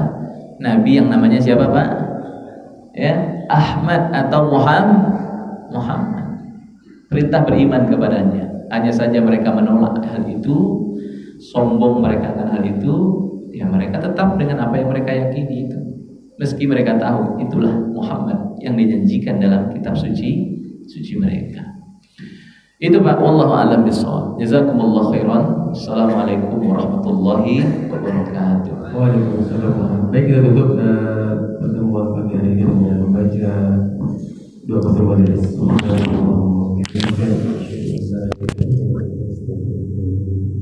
Nabi yang namanya siapa Pak? Ya, Ahmad atau Muhammad. Perintah beriman kepadanya. Hanya saja mereka menolak hal itu, sombong mereka akan hal itu. Ya mereka tetap dengan apa yang mereka yakini itu. Meski mereka tahu itulah Muhammad yang dijanjikan dalam kitab suci mereka. Itu Pak, wallahu a'lam bishawab. Jazakumullah khairan. Assalamualaikum warahmatullahi wabarakatuh. Waalaikumsalam. Baik, kita tutup pertemuan pagi hari ini dengan membaca doa pertemuan ini.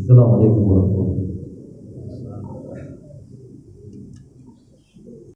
Assalamualaikum warahmatullahi wabarakatuh.